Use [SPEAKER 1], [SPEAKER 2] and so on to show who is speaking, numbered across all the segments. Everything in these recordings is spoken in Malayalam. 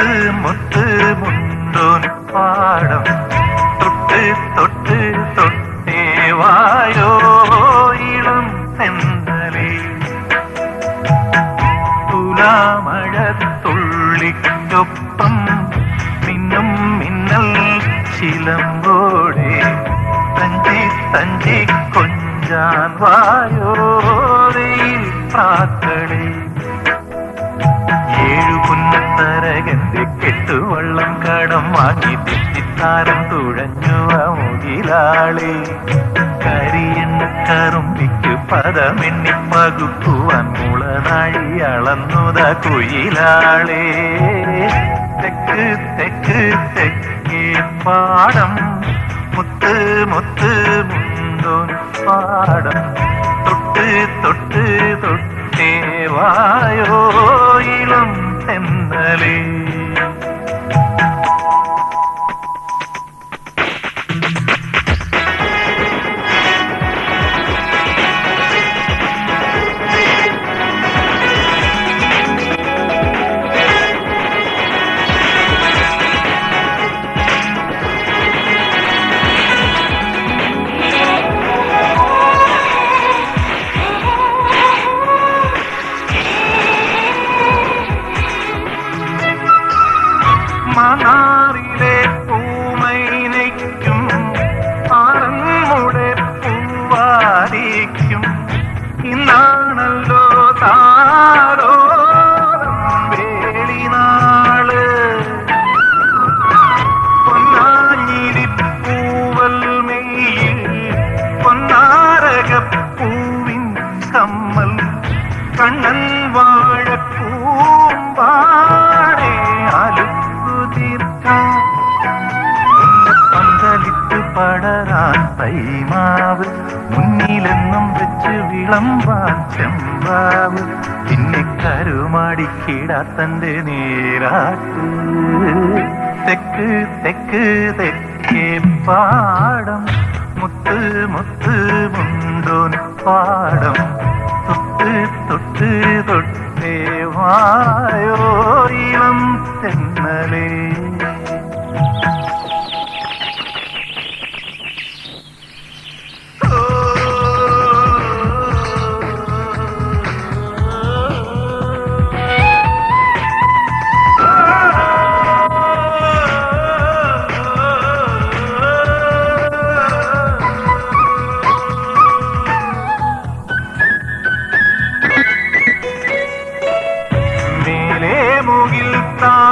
[SPEAKER 1] മുത്ത് മുത്ത് മുണ്ടോൻ പാടം തൊട്ട് തൊട്ട് തൊട്ടേ വായോ ഇളം തെന്നലേ തുലാമഴത്തുള്ളിക്കൊപ്പം മിന്നും മിന്നൽ ചിലമ്പോടെ തഞ്ചി തഞ്ചി കൊഞ്ചാൻ വായോ വെയിൽ പ്രാക്കളേ ഏഴു പുന്നത്തരകന്റെ കെട്ടുവള്ളം കടം വാങ്ങി തെറ്റിത്താരം തുഴഞ്ഞു മുകിലാളെ കരിയെണ്ണ കറുമ്പിക്ക് പദമെണ്ണി പകുക്കുവാൻ മുളനാഴി അളന്നുത കുയിലാളെ തെക്ക് തെക്ക് തെക്കേ പാടം മുത്ത് മുത്ത് മുണ്ടോൻ പാടം തൊട്ട് തൊട്ട് തൊട്ടേ വായോ ഇളം തെന്നലേ മണാറിലെ പൂമൈനയ്ക്കും ആറന്മുടെ പൂവാരിക്കും ഇന്നാണല്ലോ താരോരം വേളിനാള് പൊന്നാഞ്ഞിരിപ്പൂവൽ മെയ്യിൽ പൊന്നാരകപ്പൂവിൻ കമ്മൽ കണ്ണൻ വാഴപ്പൂമ്പാടെ പന്തലിട്ട് പടരാൻ തൈമാവ് മുന്നിലെന്നും വെച്ച് വിളമ്പാൻ ചെമ്പാവ് പിന്നെ കരുമാടിക്കിടാത്തന്റെ നീരാട്ട് തെക്ക് തെക്ക് തെക്കേ പാടം മുത്ത് മുത്ത് മുണ്ടോൻ പാടം തൊട്ട് തൊട്ട് തൊട്ടേ വായോ ഇളം തെന്നലേ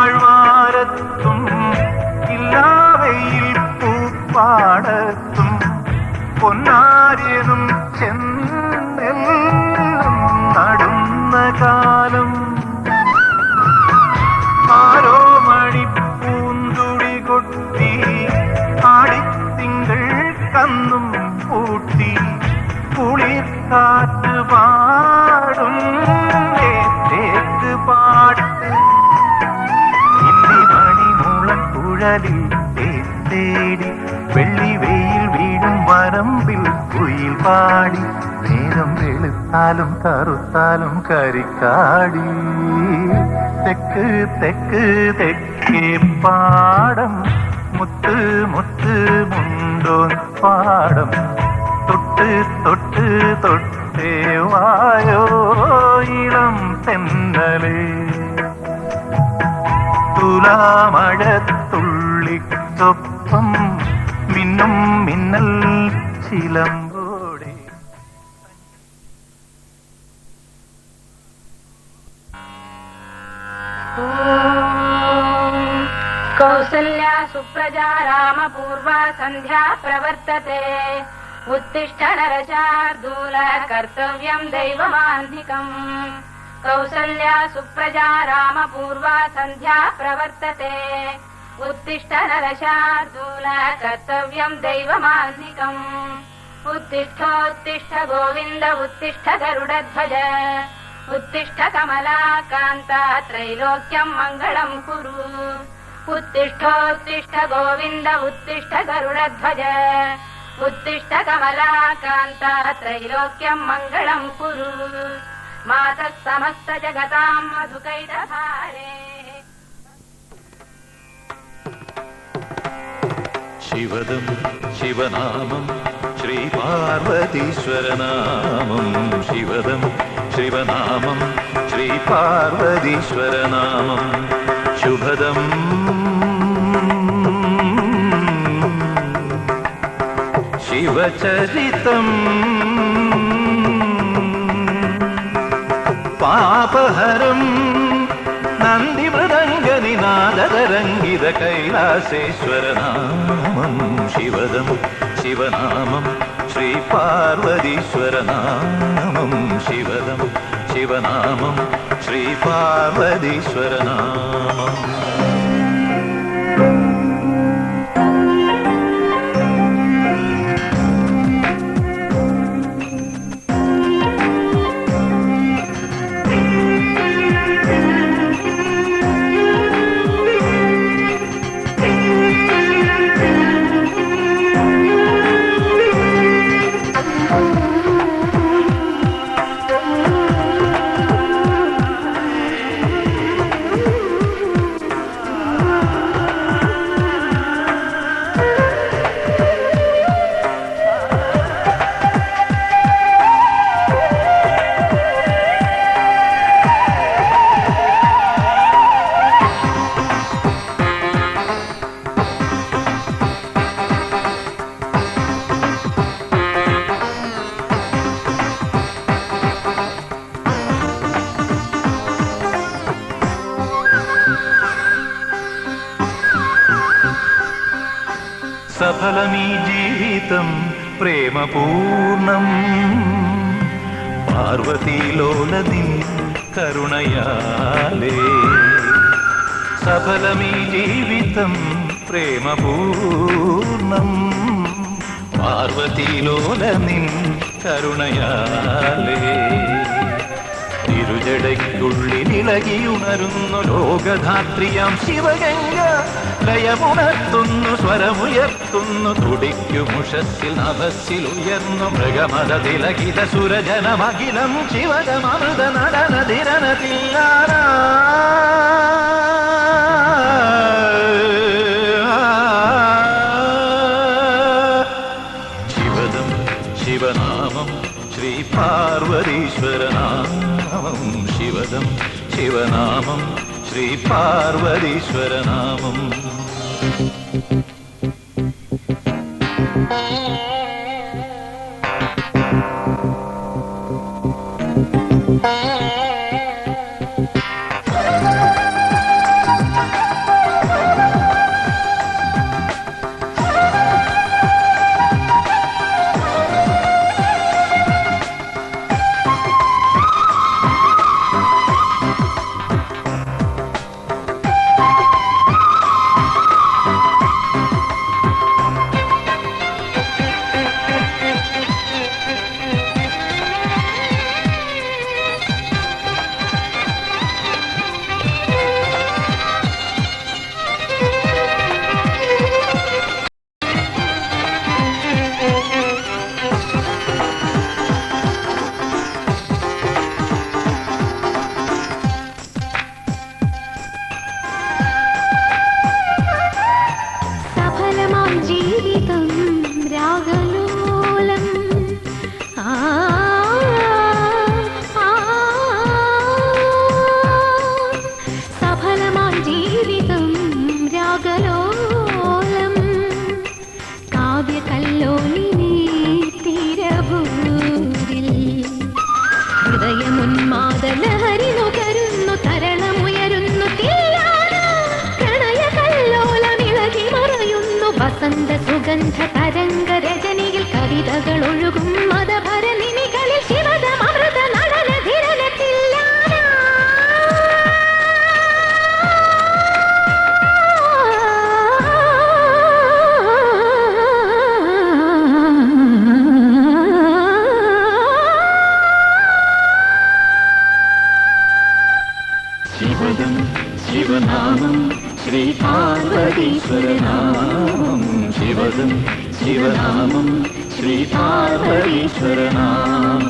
[SPEAKER 1] താഴ്വാരത്തും ഇല്ലാവയിൽ പൂപ്പാടത്തും പൊന്നാര്യനും ചെന്നെല്ലാം നടുന്ന കാലം ആരോ മണിപ്പൂന്തുടി കൊട്ടി ആടിത്തിങ്കൾ കന്നും പൂട്ടി കുളിർക്കാറ്റ് പാടും തേക്ക് പാട്ട് കുഴലിൽ തേടി വെള്ളി വെയിൽ വീടും വരമ്പിൽ കുയിൽ പാടി നേരം വെളുത്താലും കറുത്താലും കരിക്കാടി തെക്ക് തെക്ക് തെക്കേ പാടം മുത്ത് മുത്ത് മുണ്ടോൻ പാടം തൊട്ട് തൊട്ട് തൊട്ടേ വായോ ഇളം തെന്നലേ തുലാമഴത്തുള്ളിക്കൊപ്പം മിന്നും മിന്നൽ ചിലമ്പോടെ
[SPEAKER 2] കൗസല്യാ സുപ്രജാ രാമപൂർവാ സന്ധ്യാ പ്രവർത്തത്തെ उत्तिष्ठ नरशार्दूल कर्तव्यं दैवमान्धिकम् कौसल्या सुप्रजा रामपूर्वा सन्ध्या प्रवर्तते उत्तिष्ठ नरशार्दूल कर्तव्यं दैवमान्धिकम् उत्तिष्ठोत्तिष्ठ गोविन्द उत्तिष्ठ गरुडध्वज उत्तिष्ठ कमलाकान्ता त्रैलोक्यं मङ्गलं कुरु उत्तिष्ठोत्तिष्ठ गोविन्द उत्तिष्ठ गरुडध्वज उत्तिष्ठ कमलाकान्ता त्रैलोक्यं मङ्गलं कुरु मातः समस्त जगतां मधुकैटभारे
[SPEAKER 3] ശിവദം ശിവനാമം ശ്രീ പാർവതീശ്വരനാമം ശിവദം ശിവനാമം ശ്രീ പാർവതീശ്വരനാമം ശുഭദം ശിവചരിതം പാപഹരം നന്ദിമൃദംഗനിനാദതരംഗിത കൈലാസേശ്വരനാമം ശിവദം ശിവനാമം ശ്രീ പാർവതീശ്വരനാമം ശിവദം ശിവനാമം ശ്രീ പാർവതീശ്വരനാമം സഫലമീ ജീവിതം പ്രേമപൂർണം പാർവതീലോലനിൻ കരുണയാലേ സഫലമീ ജീവിതം പ്രേമപൂർണം പാർവതീലോലനിൻ കരുണയാലേ തിരുജടയ്ക്കുള്ളിലിളകിയുണരുന്നു ലോകധാത്രിയാം ശിവഗംഗ ലയമുണർത്തുന്നു സ്വരമുയർത്തുന്നു തുടിക്കുമുഷത്തിൽ നഭസ്സിൽ ഉയർന്നു മൃഗമത തിലകിത സുരജനമഖിലം ശിവജമൃത നടനതിരനതില്ലാര ശിവദം ശിവനാമം ശ്രീ പാർവതീശ്വരനാമം ശിവദം ശിവനാമം ശ്രീ പാർവതീശ്വരനാമം
[SPEAKER 4] വസന്ത സുഗന്ധ തരംഗ രജനിയിൽ കവിതകൾ ഒഴുകും മതഭര നിമികളിൽ ശിവദമൃത നടനധിരനത്തില്ല
[SPEAKER 3] ശിവദം ശിവനാമം ശ്രീ പാർവതീശ്വരനാമം ശിവദം ശിവനാമം ശ്രീ പാർവതീശ്വരനാമം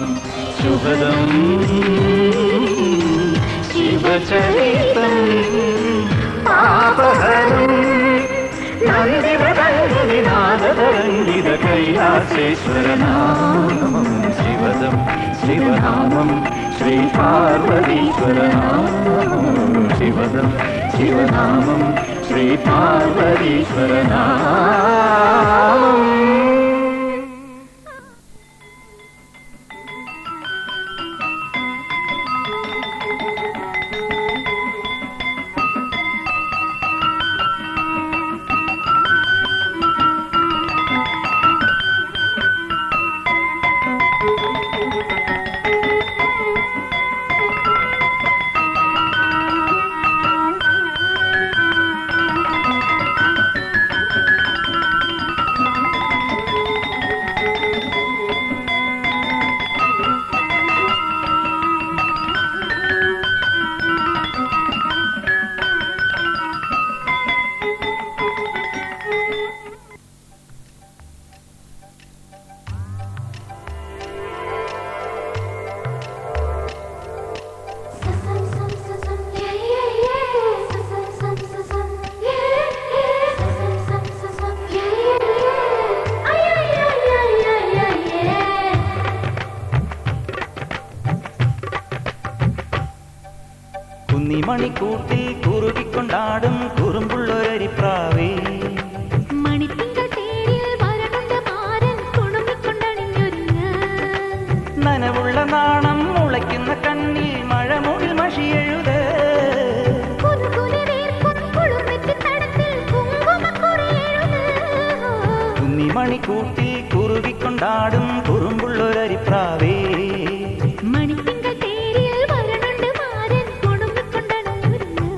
[SPEAKER 3] ശുഭദം ശിവചരിതം പാപഹരം നന്ദിമൃദംഗനിനാദതരംഗിത കൈലാസേശ്വരനാമം ശിവദം ശിവനാമം ശ്രീ പാർവതീശ്വരനാമം ശിവദം ശിവനാമം ശ്രീ പാർവതീശ്വരനാമം.
[SPEAKER 1] കുന്നിമണിക്കൂട്ടിൽ കുറുകിക്കൊണ്ടാടും കുറുമ്പുള്ളൊരരിപ്രാവേ
[SPEAKER 4] മണിത്തിങ്കൾ തേരിൽ വരനുണ്ട് മാരൻ കുണുമിക്കൊണ്ടണിഞ്ഞൊരുങ്ങ്
[SPEAKER 1] നനവുള്ള നാണം മുളയ്ക്കുന്ന കണ്ണിൽ മഴമൂടിൽ മഷിയെഴുത് കുന്നിമണിക്കൂട്ടിൽ കുറുകിക്കൊണ്ടാടും കുറുമ്പുള്ളൊരരിപ്രാവേ
[SPEAKER 4] മണിത്തിങ്കൾ തേരിൽ വരനുണ്ട് മാരൻ കുണുമിക്കൊണ്ടണിഞ്ഞൊരുങ്ങ്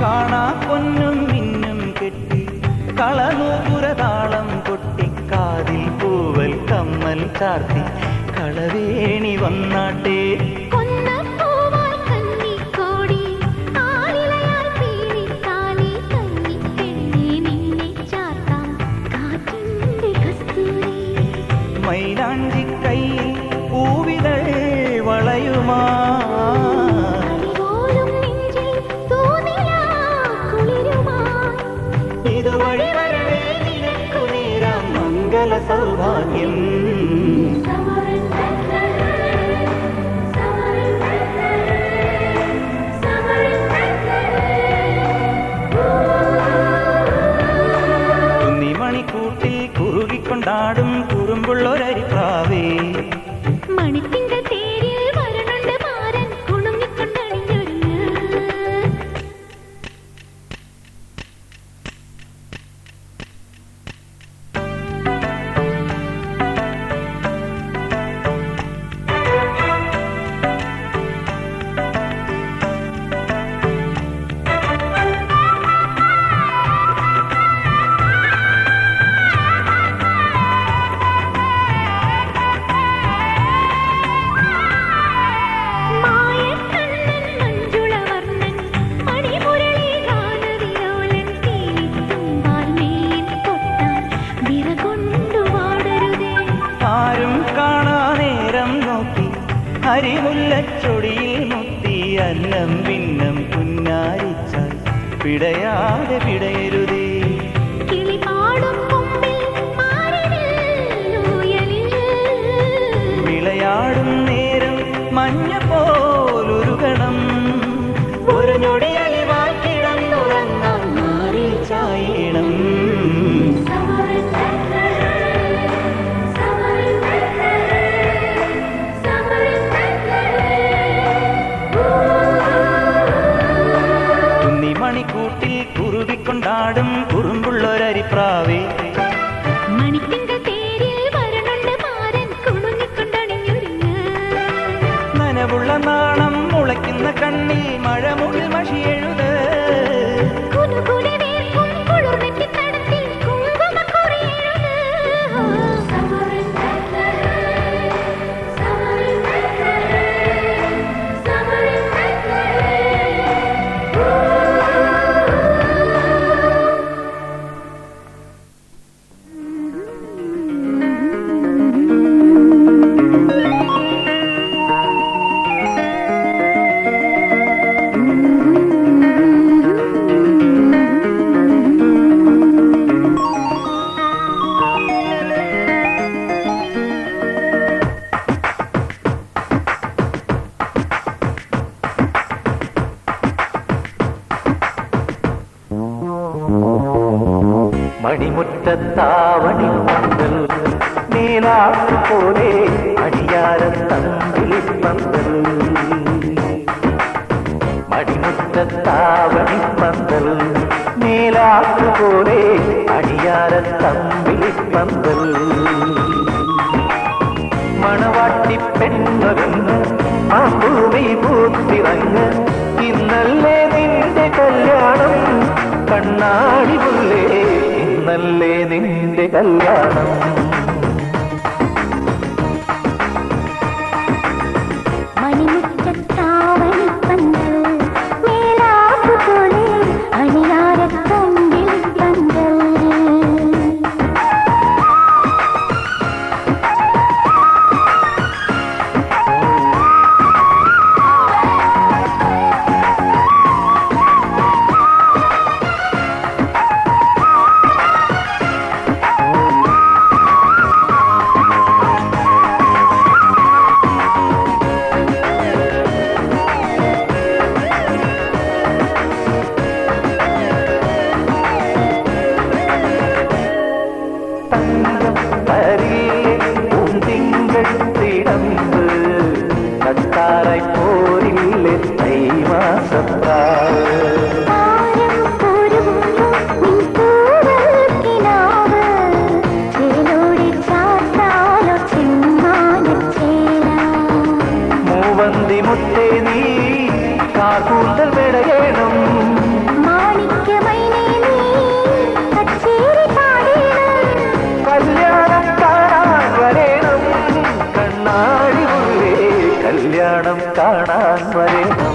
[SPEAKER 1] കാണാ പൊന്നും മിന്നും കെട്ടി കളനൂപുരതാളം കൊട്ടിക്കാതിൽ പൂവൽ കമ്മൽ ചാർത്തി കളവേണി വന്നാട്ടെ
[SPEAKER 4] പൊന്നപ്പൂവായി കന്നിക്കോടി ആലിലയാൽ പീലിത്താലി കന്നിപ്പെണ്ണേ നിന്നെ ചാർത്താം കാറ്റിന്റെ കസ്തൂരി
[SPEAKER 1] മൈലാഞ്ചി കൈയിൽ പൂവിതൾ വളയുമാ
[SPEAKER 4] പോലും നെഞ്ചിൽ തോന്നിയാ കുളിരുമായി
[SPEAKER 1] ഇതുവഴി വരവേ നിനക്കു നേരാം മംഗള സൗഭാഗ്യം കുന്നിമണിക്കൂട്ടിൽ കുറുകിക്കൊണ്ടാടും കുറുമ്പുള്ളൊരരിപ്രാവേ
[SPEAKER 4] മണിത്തിങ്കൾ തേരിൽ വരനുണ്ട് മാരൻ കുണുങ്ങിക്കൊണ്ടണിഞ്ഞൊരുങ്ങ് മായക്കണ്ണൻ മഞ്ജുളവർണ്ണൻ മണിമുരളി ഗാനവിലോലൻ തീത്തുമ്പാൽ മേൽ കൊട്ടാൻ വിറകൊണ്ടു വാടരുതേ
[SPEAKER 1] ആരും കാണാ നേരം നോക്കി അരിമുല്ലച്ചൊടിയിൽ മുത്തി അന്നം ഭിന്നം പുന്നാരിച്ചാൽ പിടയാതെ പിടയരുതേ
[SPEAKER 4] കിളിപാടും കൊമ്പിൽ മാറിനിൽ
[SPEAKER 1] വിളയാടും നേരം മഞ്ഞ പോലൊരുകണം ഒരു ഞൊടി അലിവാൽ കിടന്നുറങ്ങാൻ മാറി ചായണം കുന്നിമണിക്കൂട്ടിൽ കുറുകിക്കൊണ്ടാടും കുറുമ്പുള്ളൊരരിപ്രാവേ
[SPEAKER 4] മണിത്തിങ്കൾ തേരിൽ വരനുണ്ട് മാരൻ
[SPEAKER 1] കണ്ണിൽ മഴമുകിൽ മഷി എഴുത്
[SPEAKER 4] കുനുകുനെ വീർക്കും കുളിർവെട്ടി തടത്തിൽ കുങ്കുമക്കുറി എഴുത്
[SPEAKER 3] മണിമുറ്റത്താവണി പന്തൽ നീലാപ്പ് പോലെ അടിയാരത്തമ്പിളി പന്തൽ മണിമുറ്റത്താവണി പന്തൽ നീലാപ്പ് പോലെ അടിയാരത്തമ്പിളി പന്തൽ മണവാട്ടി പെണ്ണൊരുങ്ങ് ആ ഭൂമി പൂത്തിറങ്ങ് ഇന്നല്ലേ നിന്റെ കല്യാണം കണ്ണാടി പുല്ലേ ഇന്നല്ലേ നിന്റെ കല്യാണം
[SPEAKER 4] മണിമുറ്റത്താവണി പന്തൽ മേലാപ്പ് പോലെ അണിയാരത്തമ്പിളി പന്തൽ
[SPEAKER 3] കത്താറായി പോരില്ലേ തൈമാസപ്രാവ് മൂവന്തി മുത്തേ നീ കാക്കൂന്തൽ പെടയണം കല്യാണം കാണാൻ വരേണം കണ്ണാടി മുള്ളേ കല്യാണം കാണാൻ വരേണം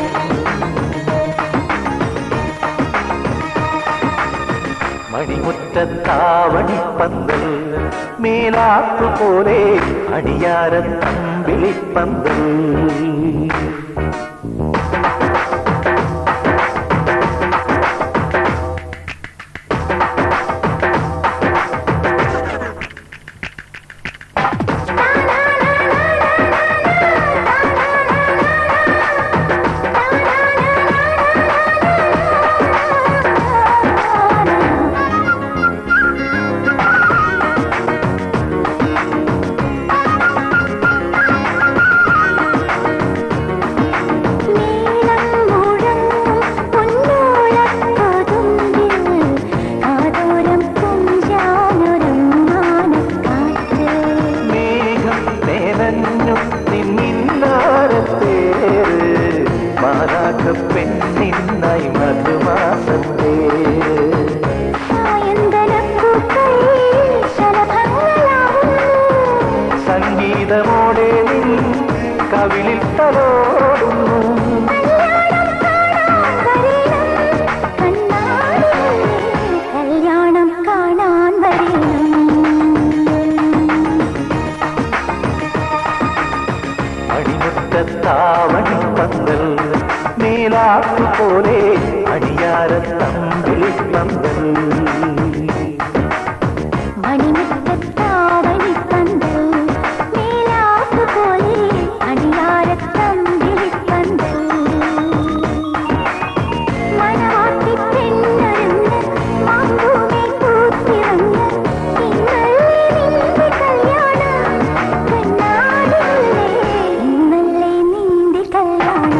[SPEAKER 3] മണിമുറ്റത്താവണി പന്തൽ മേലാപ്പ് പോലെ അടിയാരത്തമ്പിളി പന്തൽ പെണ്ണിന്നായി മധുമാസത്തേ സംഗീതമോടെ കവിളിൽ തലോടുന്നു
[SPEAKER 4] കല്യാണം കാണാൻ വരണം
[SPEAKER 3] മണിമുറ്റത്താവണി പന്തൽ മേലാപ്പ് പോലെ അടിയാരത്തമ്പിളി പന്തൽ
[SPEAKER 4] മണിമുറ്റത്താവണി പന്തൽ മേലാപ്പ് പോലെ അണിയാരത്തമ്പിളി പന്തൽ മണവാട്ടി പെണ്ണൊരുങ്ങ് മാമ്പൂമി പൂത്തിറങ്ങ് ഇന്നല്ലേ നിന്റെ കല്യാണം കണ്ണാടിയില്ലേ ഇന്നല്ലേ നിന്റെ കല്യാണം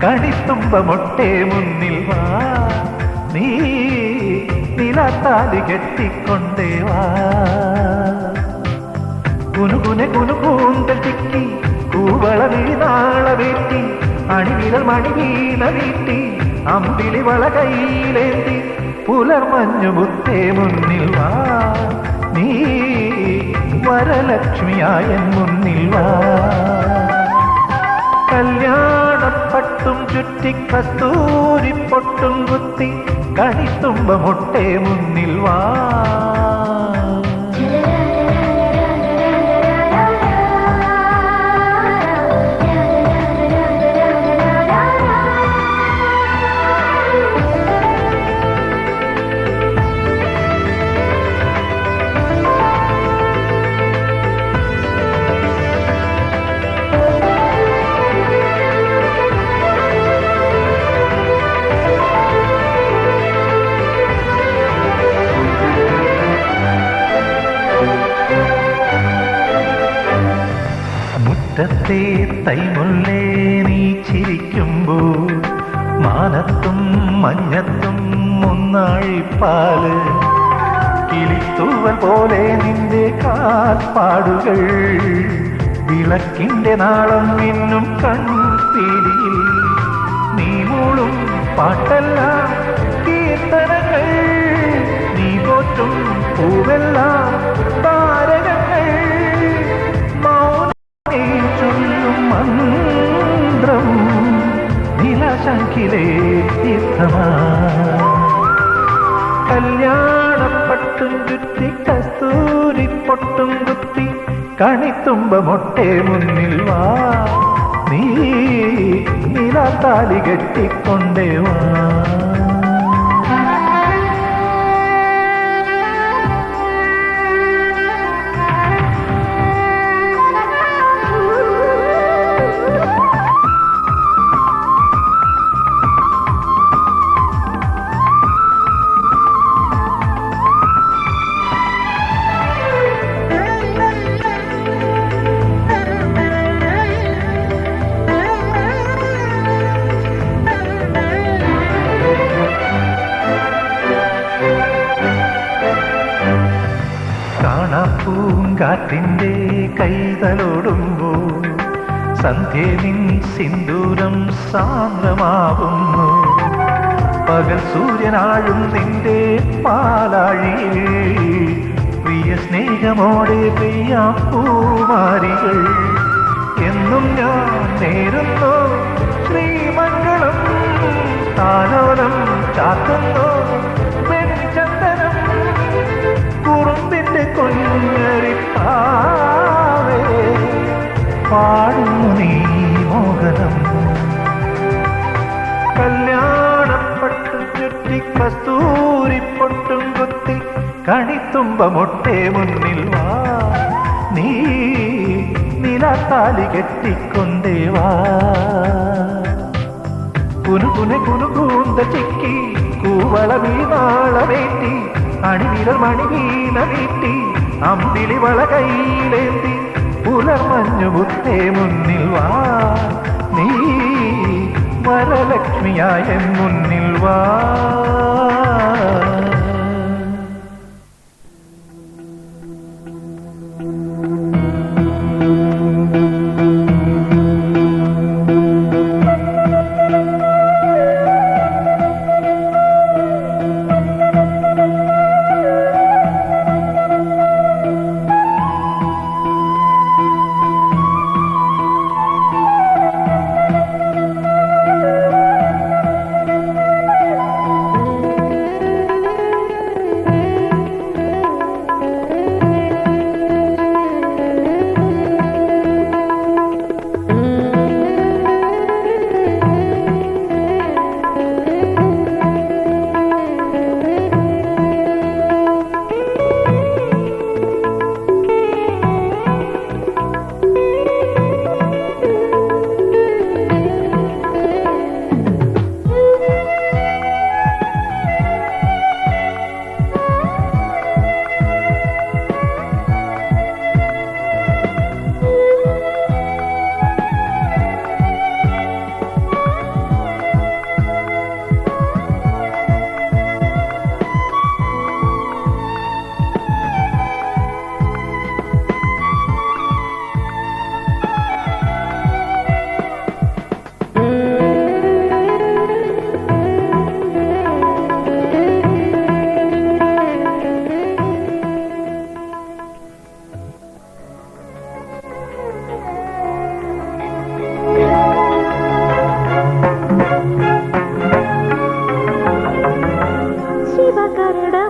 [SPEAKER 3] കണിത്തുമ്പമൊട്ടെ മുന്നിൽ വാ നീ നിലത്താലി കെട്ടിക്കൊണ്ടേ വാ കുനുകുനെ കുനുകൂന്തൽ ചിക്കി കൂവള വീണാള വീട്ടി അണിവിരൽ മണിവീണ വീട്ടി അമ്പിളി വള കയ്യിലേന്തി പുലർമഞ്ഞുമുത്തേ മുന്നിൽ വാ നീ വരലക്ഷ്മിയായ മുന്നിൽ വാ കല്യാണപ്പട്ടും ചുറ്റി കസ്തൂരി പൊട്ടും കുത്തി കണിത്തുമ്പമൊട്ടെ മുന്നിൽ വാ മുറ്റത്തെ തൈമുല്ലേ നീ ചിരിക്കുമ്പോൾ മാനത്തും മഞ്ഞത്തും മുന്നാഴിപ്പാല് കിളിത്തൂവൽ പോലെ നിന്റെ കാൽപ്പാടുകൾ വിളക്കിന്റെ നാളം മിന്നും കൺപീലിയിൽ നീ മൂളും പാട്ടെല്ലാം കീർത്തനങ്ങൾ നീ പോറ്റും പൂവെല്ലാം താരകങ്ങൾ മന്ത്രം നിലശങ്കിലേ തീർത്ഥമാ കല്യാണപ്പട്ടും ചുറ്റി കസ്തൂരി പൊട്ടും കുത്തി കണിത്തുമ്പമൊട്ടെ മുന്നിൽ വാ നീ നിലത്താലി കെട്ടിക്കൊണ്ടേ വാ പൂങ്കാറ്റിൻ്റെ കൈതലോടുമ്പോൾ സന്ധ്യനിൻ സിന്ദൂരം സാന്ദ്രമാവുന്നു പകൽ സൂര്യനാഴും നിന്റെ പാലാഴിയിൽ പ്രിയ സ്നേഹമോടെ പെയ്യാം പൂമാരികൾ എന്നും ഞാൻ നേരുന്നു ശ്രീമംഗളം താലോലം ചാത്തുന്നു വെൺചന്ദനം കുറുമ്പിന്റെ കൊഞ്ഞരിപ്പാവേ പാടുന്നു നീ മോഹനം കല്യാണപ്പട്ടും ചുറ്റി കസ്തൂരി പൊട്ടും കുത്തി കണിത്തുമ്പമൊട്ടെ മുന്നിൽ വാ നീ നിലത്താലി കെട്ടിക്കൊണ്ടേ വാ കുനുകുനെ കുനുകൂന്ത ചിക്കി കൂവള വീണാള വേട്ടി അണിവിരൽ മണിവീണ വീട്ടി അമ്പിളി വള കയ്യിലേന്തി പുലർമഞ്ഞുമുത്തേ മുന്നിൽ വാ നീ വരലക്ഷ്മിയായ മുന്നിൽ വാ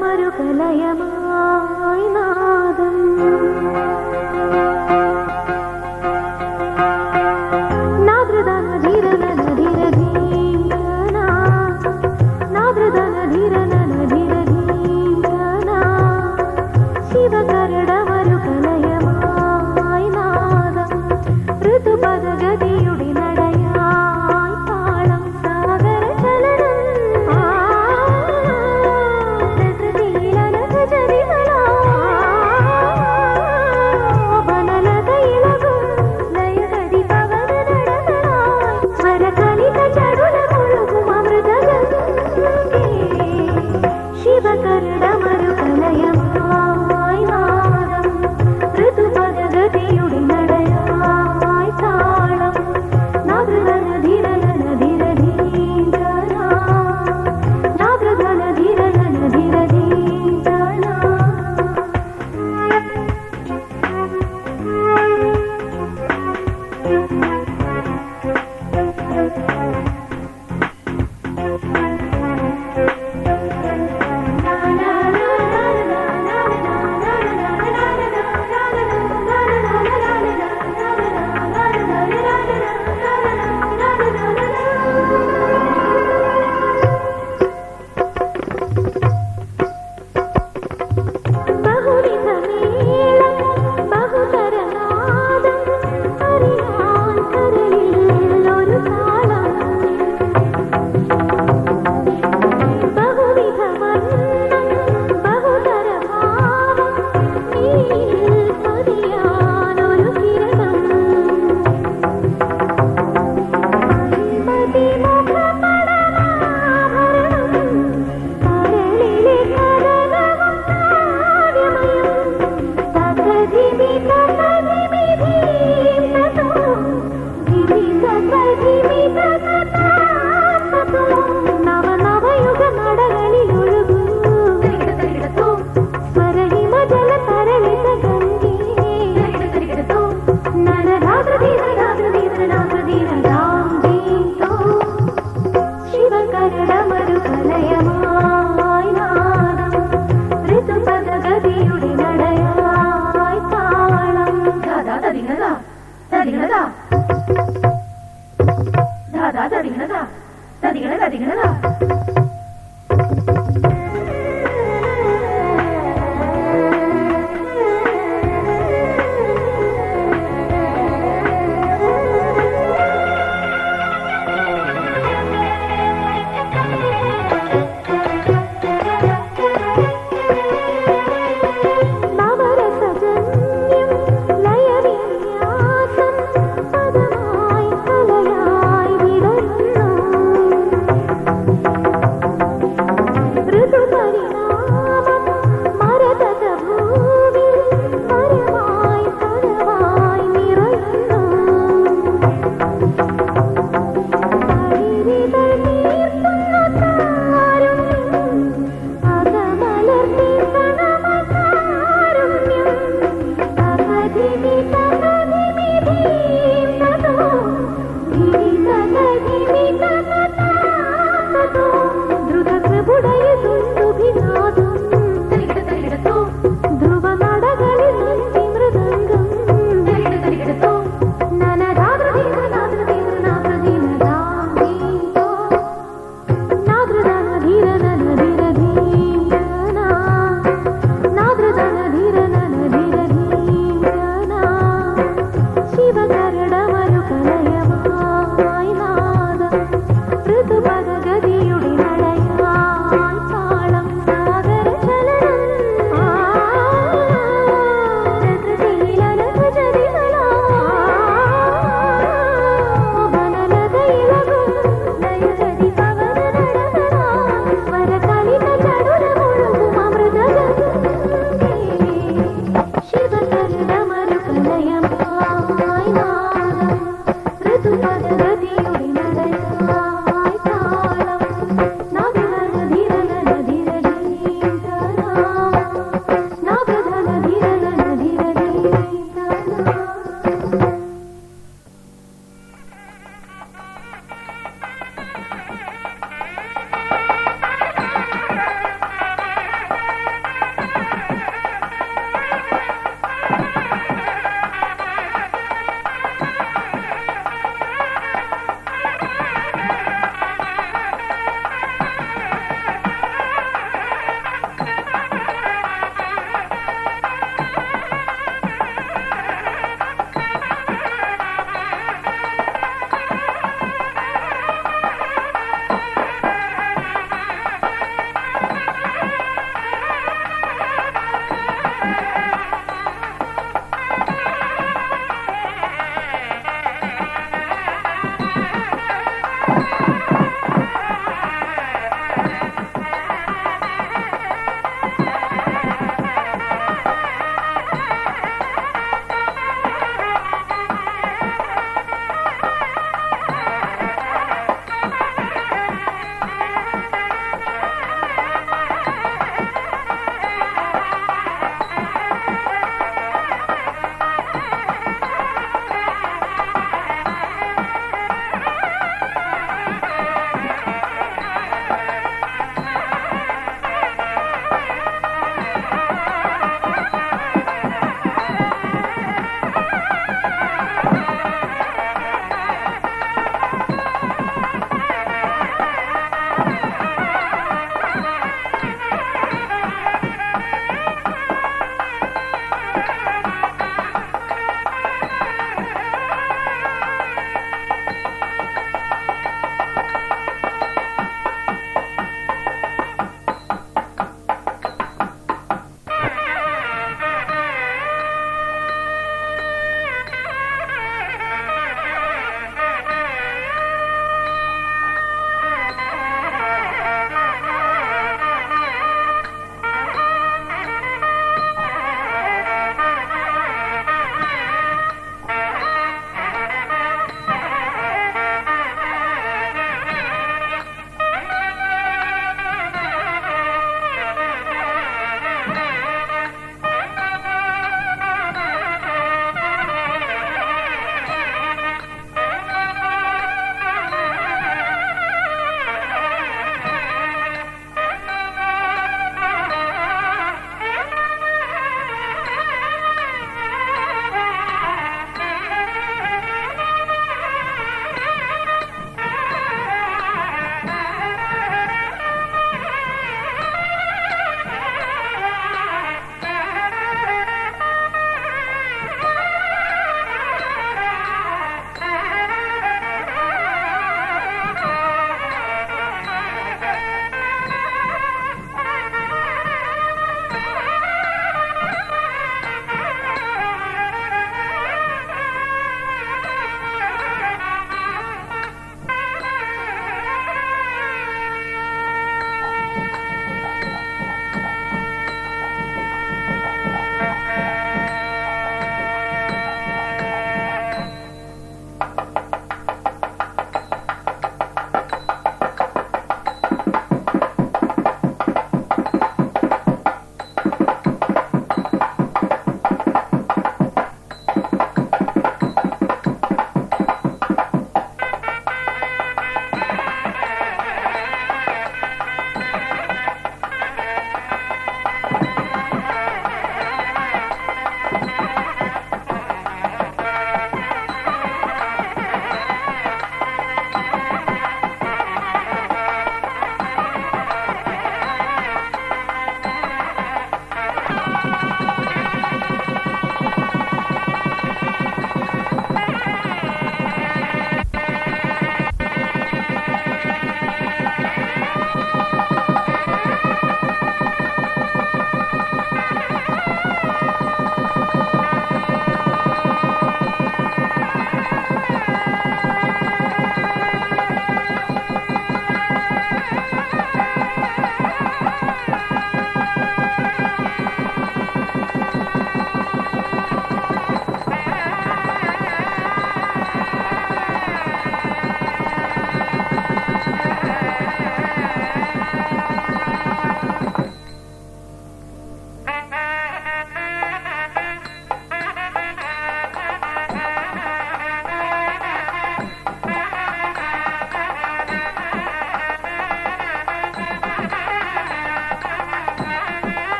[SPEAKER 4] ശിവകരടമരു കലയമായി നാദം നാദൃദന ധീരന ധീരധീരന നാദൃദന ധീരന ധീരധീരന ശിവകരടമരു കലയമായി നാദം ഋതുപദഗതിയുടെ നടയായി താളം സാഗര ചലനം ശിവകരടമരു കലയമായി നാദം ഋതുപദഗതിയുടെ നടയായി താളം നാദൃദന ധീരന ധീരധീരന നാദൃദന ധീരന ധീരധീരന ശിവകരടമരു കലയമായി നാദം ഋതുപദഗതിയുടെ നടയായി താളം ദാദാ തദിഗണദാ തദിഗണദാ ദാദാ തദിഗണദാ തദിഗണദാ തദിഗണദാ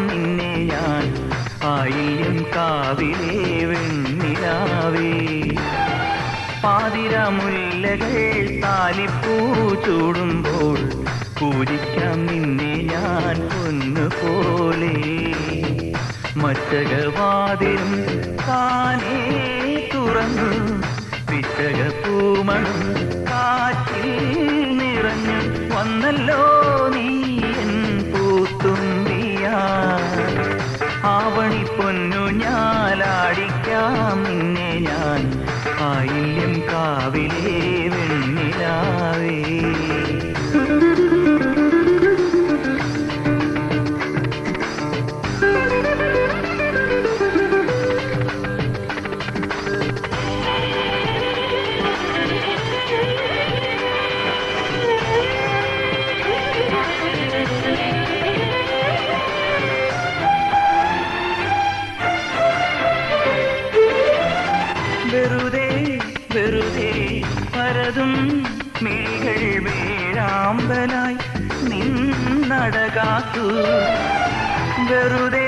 [SPEAKER 1] നിന്നെ ഞാൻ ആയില്യം കാവിലേ വെണ്ണിലാവേ പാതിരമുല്ലകൾ താലിപ്പൂ ചൂടുമ്പോൾ പൂജിക്കാം നിന്നെ ഞാൻ പൊന്നുപോലെ മച്ചകവാതിലും താനേ തുറന്നു പിച്ചകപ്പൂമണം കാറ്റിൽ നിറഞ്ഞു വന്നല്ലോ നീ എൻ പൂത്തുമ്പിയാ ആവണി പൊന്നു ഞാലാടിക്കാം നിന്നെ ഞാൻ ആയില്യം കാവിലേ വെണ്ണിലാവേ വെറുതെ വെറുതെ പരതും മിഴികൾ വേഴാമ്പലായി നിന്നടകാത്തു വെറുതെ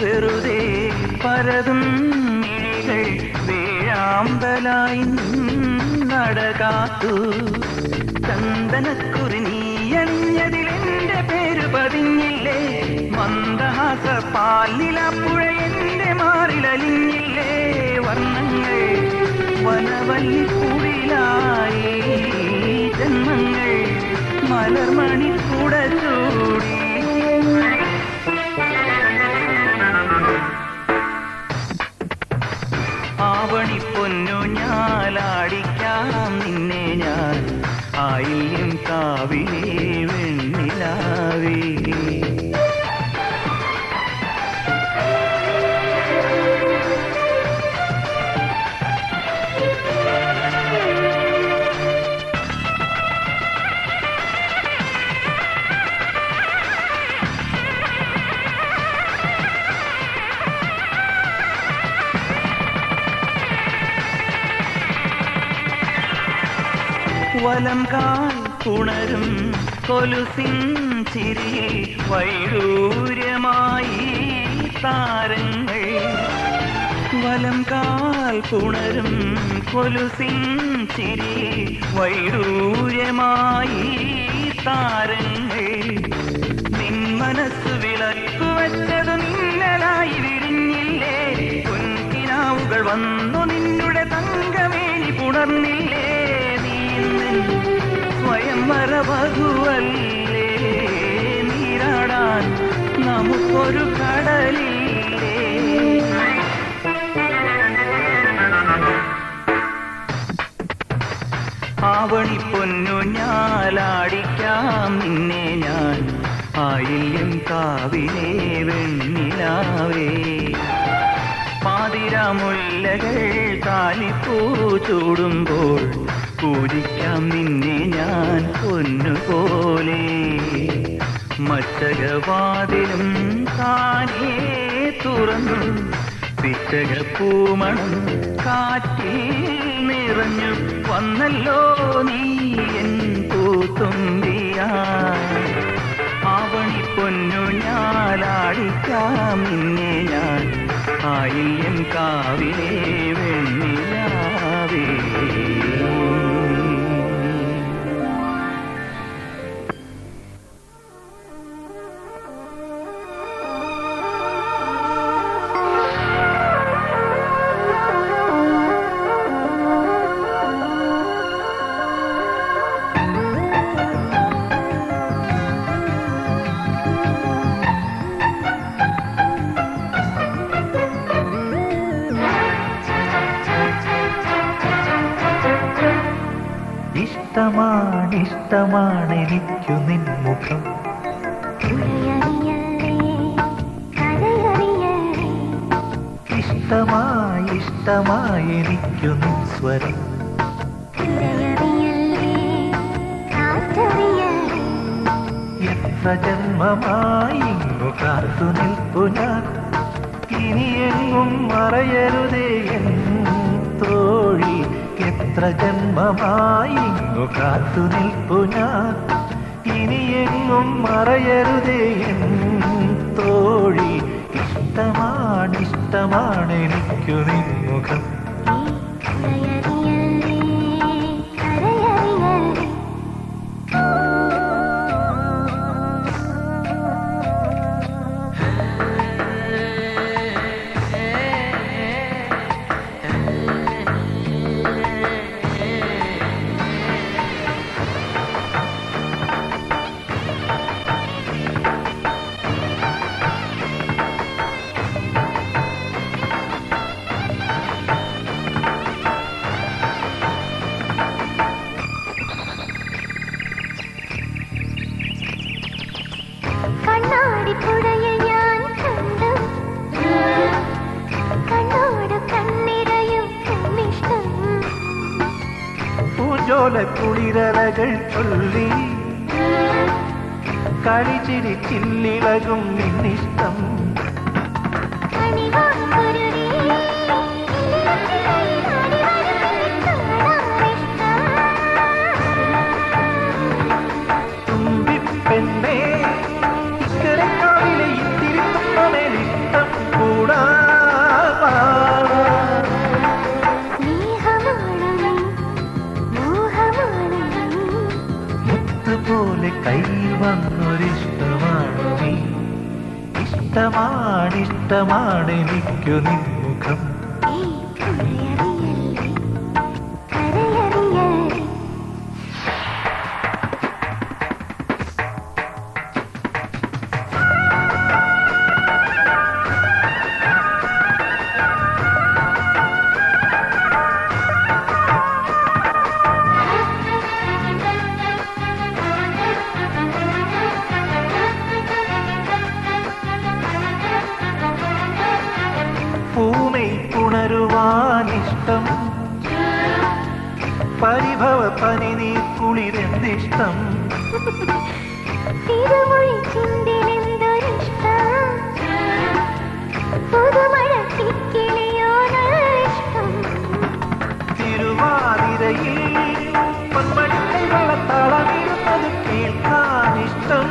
[SPEAKER 1] വെറുതെ പരതും മിഴികൾ വേഴാമ്പലായി നിന്നടകാത്തു ചന്ദനക്കുറി നീയണിഞ്ഞതിലെന്റെ പേര് പതിഞ്ഞില്ലേ മന്ദഹാസ പാലിലപ്പുഴ എന്റെ മാറിലലിഞ്ഞില്ലേ വർണ്ണങ്ങൾ വനവല്ലിപ്പൂവിലായി ജന്മങ്ങൾ മലർമണി കൂട ചൂടി ആവണി പൊന്നു ഞാലാടിക്കാം നിന്നെ ഞാൻ ആയില്യം കാവിലേ വെണ്ണിലാവേ വലംകാൽ പുണരും കൊലുസിൻ ചിരി വൈഡൂര്യമായി താരങ്ങൾ വലംകാൽ പുണരും കൊലുസിൻ ചിരി വൈഡൂര്യമായി താരങ്ങൾ നിൻ മനസ്സ് വിളക്കുവച്ചതു നിന്നലായി വിരിഞ്ഞില്ലേ പൊൻകിനാവുകൾ വന്നു നിന്നുടെ തങ്കവേണി പുണർന്നില്ലേ സ്വയംവര വധുവല്ലേ നീരാടാൻ നമുക്കൊരു കടലില്ലേ ആവണി പൊന്നു ഞാലാടിക്കാം നിന്നെ ഞാൻ ആയില്യം കാവിലേ വെണ്ണിലാവേ പാതിരമുല്ലകൾ താലിപ്പൂ ചൂടുമ്പോൾ പൂജിക്കാം നിന്നെ ഞാൻ പൊന്നുപോലെ മച്ചകവാതിലും താനേ തുറന്നു പിച്ചകപ്പൂമണം കാറ്റിൽ നിറഞ്ഞു വന്നല്ലോ നീ എൻ പൂത്തുമ്പിയാ ആവണി പൊന്നു ഞാലാടിക്കാം നിന്നെ ഞാൻ ആയില്യം കാവിലേ വെണ്ണിലാവേ
[SPEAKER 3] ഇഷ്ടമാണെനിക്കു നിൻ മുഖം ഇഷ്ടമായെനിക്കു നിൻ സ്വരം എത്ര ജന്മമായിങ്ങു കാത്തു നിൽപ്പു ഞാൻ ഇനിയെങ്ങും മറയരുതേ എൻ തോഴി എത്ര ജന്മമായിങ്ങു കാത്തു നിൽപ്പു ഞാൻ ഇനിയെങ്ങും മറയരുതേ എൻ തോഴി ഇഷ്ടമാണ് എനിക്കു നിൻമുഖം
[SPEAKER 4] കണ്ണാടിപ്പുഴയിൽ ഞാൻ കണ്ടു കണ്ണോട് കണ്ണിരയും ഇഷ്ടം
[SPEAKER 3] പൂഞ്ചോല കുളിരകൾ ചൊല്ലി കളിച്ചിരി ചില്ലിളകും നിന്നിഷ്ടം തുമ്പിപ്പെണ്ണേ ഇക്കരക്കാവിലെ ഇത്തിരി തുമ്പമേലിഷ്ടം കൂടാ മുത്തുപോലെ കയ്യിൽ വന്നൊരിഷ്ടമാണ് നീ ഇഷ്ടമാണ് എനിക്കു നിൻമുഖം പൂമൈ പുണരുവാനിഷ്ടം പരിഭവ പനി നീ കുളിരെന്തിഷ്ടം
[SPEAKER 4] തിരുമൊഴി ചിന്തിലെന്തൊരിഷ്ടം പുതുമഴ കിക്കിളിയോനിഷ്ടം
[SPEAKER 3] തിരുവാതിരയിൽ പൊന്മണിക്കൈ വെള്ളത്താളമിരുന്നത് കേൾക്കാനിഷ്ടം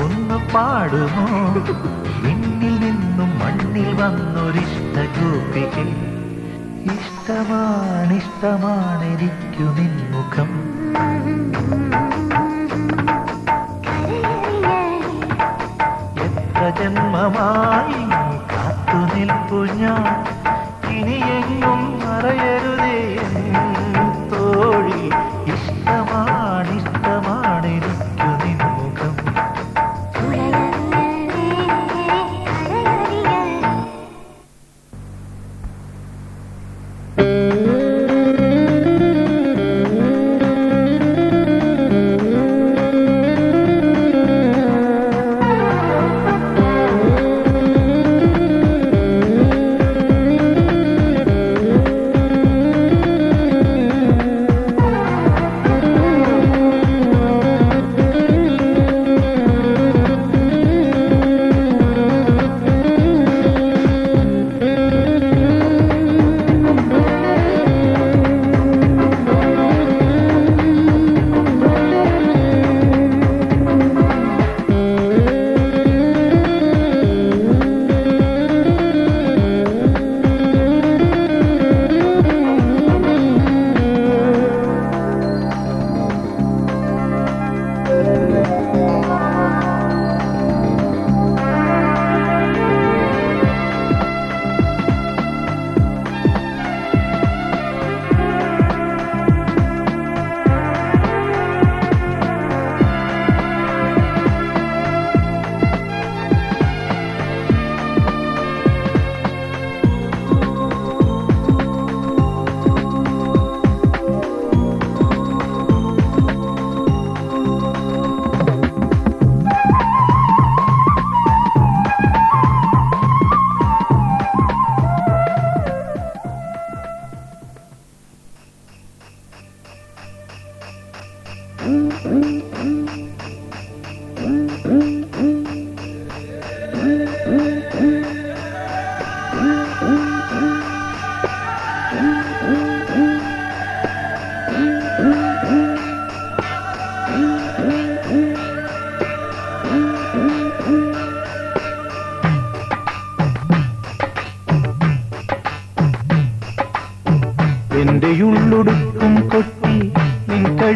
[SPEAKER 3] ഒന്ന് പാടുമോ വിണ്ണിൽ നിന്നും മണ്ണിൽ വന്നൊരിഷ്ട ഗോപികെ ഇഷ്ടമാണ് എനിക്കു നിൻമുഖം എത്ര ജന്മമായി കാത്തു നിൽപ്പു ഞാൻ ഇനിയെങ്ങും മറയരുതേ തോഴി ഇഷ്ടമാണ് എനിക്കു നിൻമുഖം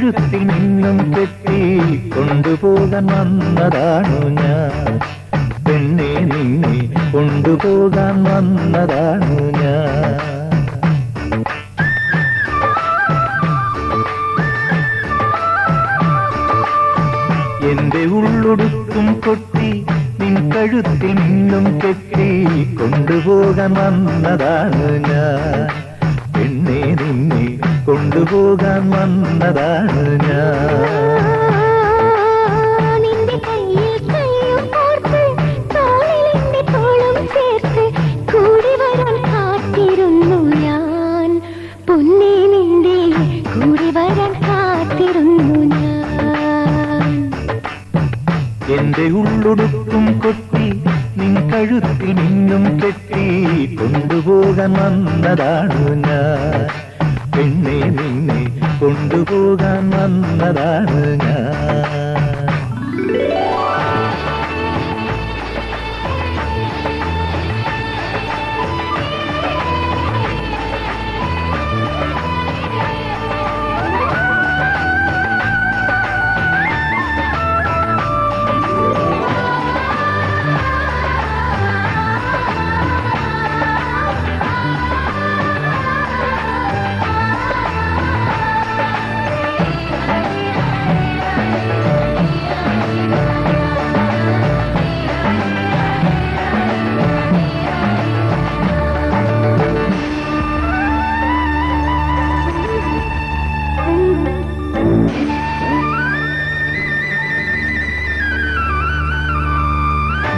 [SPEAKER 3] കഴുത്തിൽ നിന്നും കെട്ടി കൊണ്ടുപോകാൻ വന്നതാണു ഞാൻ. പെണ്ണെ നിന്നെ കൊണ്ടുപോകാൻ വന്നതാണു ഞാൻ. എന്റെ ഉള്ളൊടുക്കും കൊട്ടി നിൻ കഴുത്തിൽ നിന്നും കെട്ടി കൊണ്ടുപോകാൻ വന്നതാണ് ഞാൻ. പെണ്ണെ നിന്നെ കൊണ്ടുപോകാൻ വന്നതാണ് ഞാൻ.
[SPEAKER 4] നിന്റെ കയ്യിൽ കയ്യും കോർത്ത് തോളിലെന്റെ തോളും ചേർത്ത് കൂടി വരാൻ കാത്തിരുന്നു ഞാൻ. പൊന്നേ നിന്റെ കൂടി വരാൻ കാത്തിരുന്നു ഞാൻ.
[SPEAKER 3] എന്റെ ഉള്ളൊടുക്കും കൊട്ടി നിൻ കഴുത്തിൽ നിന്നും കെട്ടി കൊണ്ടുപോകാൻ വന്നതാണ് ഞാൻ. പെണ്ണെ നിന്നെ കൊണ്ടുപോകാൻ വന്നതാണ് ഞാൻ.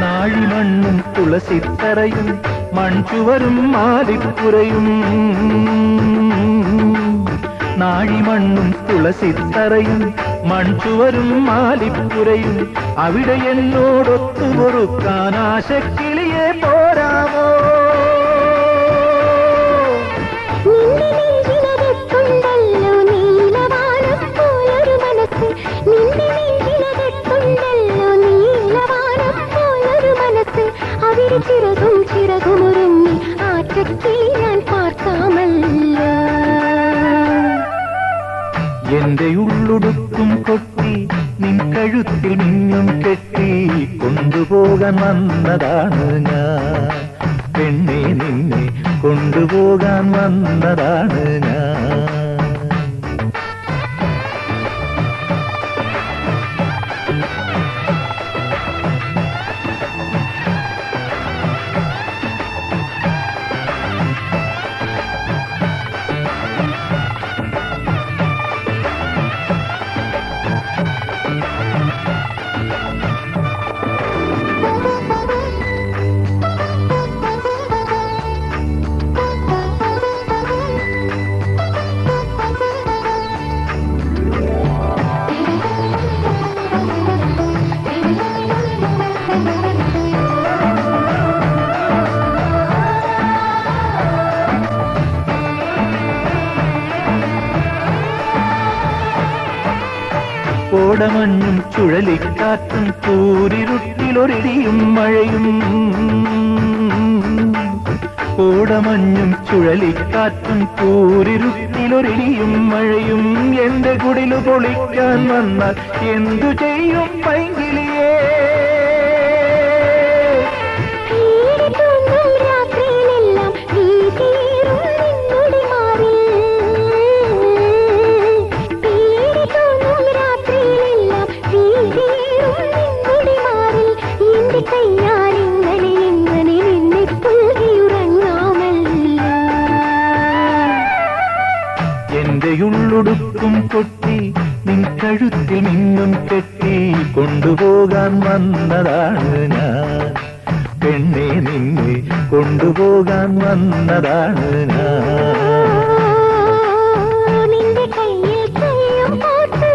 [SPEAKER 3] നാഴിമണ്ണും തുളസിത്തറയും മൺചുവരും മാലിപ്പുരയും. നാഴിമണ്ണും തുളസിത്തറയും മൺചുവരും മാലിപ്പുരയും അവിടെ എന്നോടൊത്തു കൊടുക്കാൻ ആശക്കിളിയെ പോരാമോ?
[SPEAKER 4] ചിറകും ചിറകുമൊരുങ്ങി ആറ്റക്കിളി ഞാൻ പാർക്കാമല്ലോ.
[SPEAKER 3] എന്റെ ഉള്ളൊടുക്കും കൊട്ടി നിൻ കഴുത്തിൽ നിന്നും കെട്ടി കൊണ്ടുപോകാൻ വന്നതാണ് ഞാൻ. പെണ്ണെ നിന്നെ കൊണ്ടുപോകാൻ വന്നതാണ് ഞാൻ. കോടമഞ്ഞും ചുഴലിക്കാറ്റും കൂരിരുട്ടിലൊരിടിയും മഴയും. കോടമഞ്ഞും ചുഴലിക്കാറ്റും കൂരിരുട്ടിലൊരിടിയും മഴയും എന്റെ കുടിലു പൊളിക്കാൻ വന്നാൽ എന്തു ചെയ്യും പൈങ്കിളിയേ? എന്റെ ഉള്ളൊടുക്കും കൊട്ടി നിൻ കഴുത്തിൽ നിന്നും കെട്ടി കൊണ്ടുപോകാൻ വന്നതാണ് ഞാൻ. പെണ്ണെ നിന്നെ കൊണ്ടുപോകാൻ വന്നതാണ് ഞാൻ.
[SPEAKER 4] നിന്റെ കയ്യിൽ കയ്യും കോർത്ത്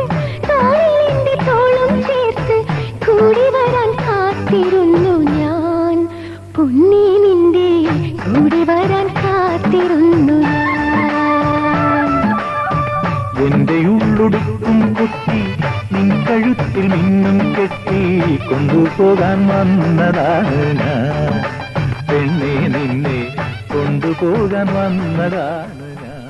[SPEAKER 4] തോളിലെന്റെ തോളും ചേർത്ത് കൂടി വരാൻ കാത്തിരുന്നു ഞാൻ. പൊന്നേ നിന്റെ കൂടി വരാൻ കാത്തിരുന്നു ഞാൻ.
[SPEAKER 3] എന്റെ ഉള്ളൊടുക്കും കൊട്ടി നിൻ കഴുത്തിൽ നിന്നും കെട്ടി കൊണ്ടുപോകാൻ വന്നതാണ് ഞാൻ. പെണ്ണെ നിന്നെ കൊണ്ടുപോകാൻ വന്നതാണ് ഞാൻ.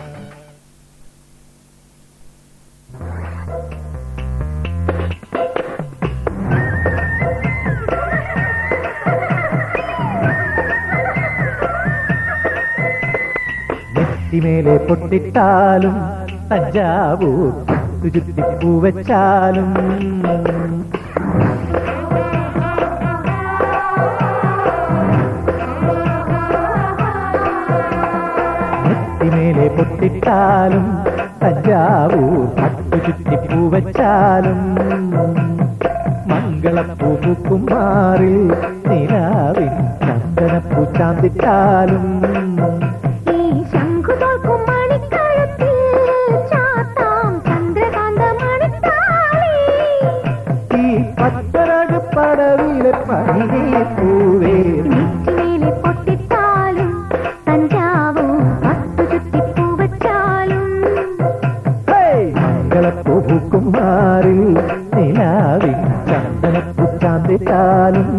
[SPEAKER 3] നെറ്റിമേലെ പൊട്ടിട്ടാലും തഞ്ചാവൂർ ചുറ്റിപ്പൂവച്ചാലും നെറ്റിമേലെ പൊട്ടിട്ടാലും തഞ്ചാവൂർ ചുറ്റിപ്പൂവച്ചാലും മംഗളപ്പൂക്കുമാറിൽ നിലാവിൻ ചന്ദനപ്പൂ ചാന്തിട്ടാലും പടവിലെ പണിയെ പൂവേ
[SPEAKER 4] നെറ്റിമേലെ പൊട്ടിത്താലും തഞ്ചാവൂർ പട്ടു ചുറ്റിപ്പൂവച്ചാലും
[SPEAKER 3] മംഗളപ്പൂക്കുമാറിൽ നിലാവിൻ ചന്ദനപ്പൂ ചാന്തിട്ടാലും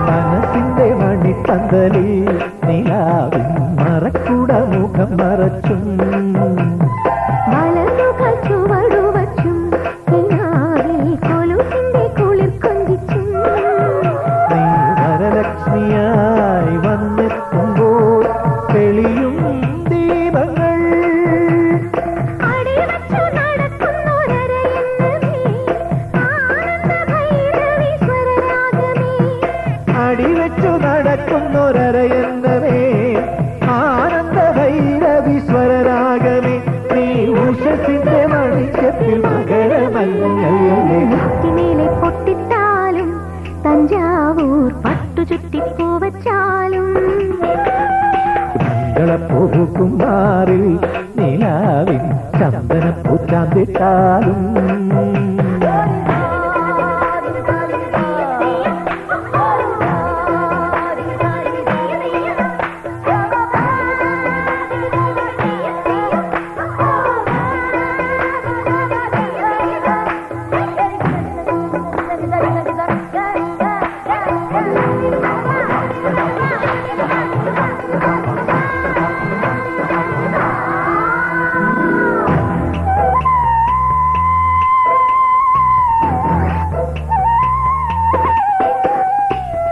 [SPEAKER 3] മനസ്സിന്റെ മണിപ്പന്തലിൽ നിലാവിൻ മറക്കുട മുഖം മറച്ചും
[SPEAKER 4] വളരുകൾ ചുവടുവച്ചും കിനാവിൽ കൊലുസിന്റെ കുളിർ കൊഞ്ചിച്ചും
[SPEAKER 3] നീ വരലക്ഷ്മിയായി വന്നെത്തുമ്പോൾ തെളിയും ദീപങ്ങൾ
[SPEAKER 4] അടിവച്ചു നടക്കുന്നൊരരയെന്നവേ ആനന്ദഭൈരവീശ്വരരാഗമേ
[SPEAKER 3] അടിവെച്ചു നടക്കുന്നൊരരയെന്നവേ ആനന്ദഭൈരവീശ്വരരാഗമേ നീ ഉഷസിന്റെ മണിക്കത്തിൽ മകരമഞ്ഞല്ലേ
[SPEAKER 4] നെറ്റിമേലെ പൊട്ടിത്താലും തഞ്ചാവൂർ പട്ടു ചുറ്റിപ്പൂവച്ചാലും
[SPEAKER 3] മംഗളപ്പൂക്കുമാറിൽ നിലാവിൻ ചന്ദനപ്പൂ ചാന്തിട്ടാലും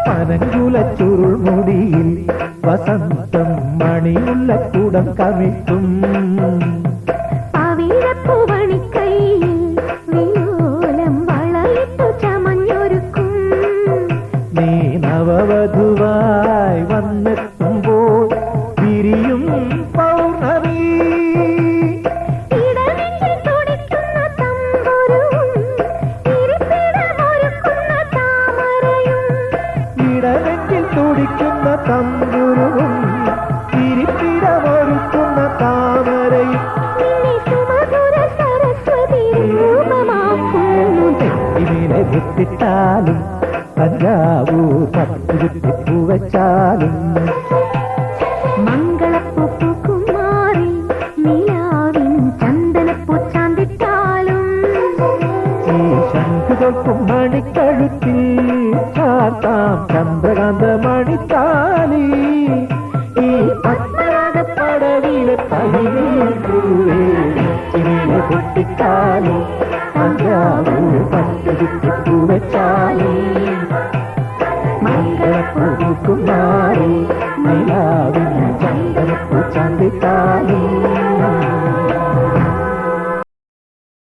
[SPEAKER 3] പനങ്കുല ചുരുൾമുടിയിൽ വസന്തം മണിയുള്ള കൂടം കമിഴ്ത്തും
[SPEAKER 4] പവിഴപ്പൂവണിക്കൈയിൽ വിലോലം വളയിട്ടു ചമഞ്ഞൊരുക്കും
[SPEAKER 3] നീ നവവധുവായി വന്നെത്തുമ്പോൾ വിരിയും പൗർണമി
[SPEAKER 4] ഇടനെഞ്ചിൽ തുടിക്കുന്ന തമ്പുരുവും ഇരിപ്പിടമൊരുക്കുന്ന താമരയും
[SPEAKER 3] ഇടനെഞ്ചിൽ തുടിക്കുന്ന തമ്പുരുവും ഇരിപ്പിടമൊരുക്കുന്ന താമരയും
[SPEAKER 4] നിന്നെ സുമധുര സരസ്വതി രൂപമാക്കുന്നു
[SPEAKER 3] നെറ്റിമേലെ പൊട്ടിട്ടാലും തഞ്ചാവൂർ പട്ടു ചുറ്റിപ്പൂവച്ചാലും
[SPEAKER 4] മംഗളപ്പൂക്കുമാറി നിലാവിൻ ചന്ദനപ്പൂ ചാന്തിട്ടാലും
[SPEAKER 3] ഈ ശംഖുതൊക്കും മണിക്കഴുത്തിൽ ചാർത്താം ചന്ദ്രകാന്ത മണിത്താലി ഈ പടവിലെ പണിയെ പൂവേ നെറ്റിമേലെ പൊട്ടിട്ടാലും തഞ്ചാവൂർ പട്ടു ചുറ്റിപ്പൂവച്ചാലും മംഗളപ്പൂക്കുമാരി നിലാവിൻ ചന്ദനപ്പൂ ചാന്തിട്ടാലും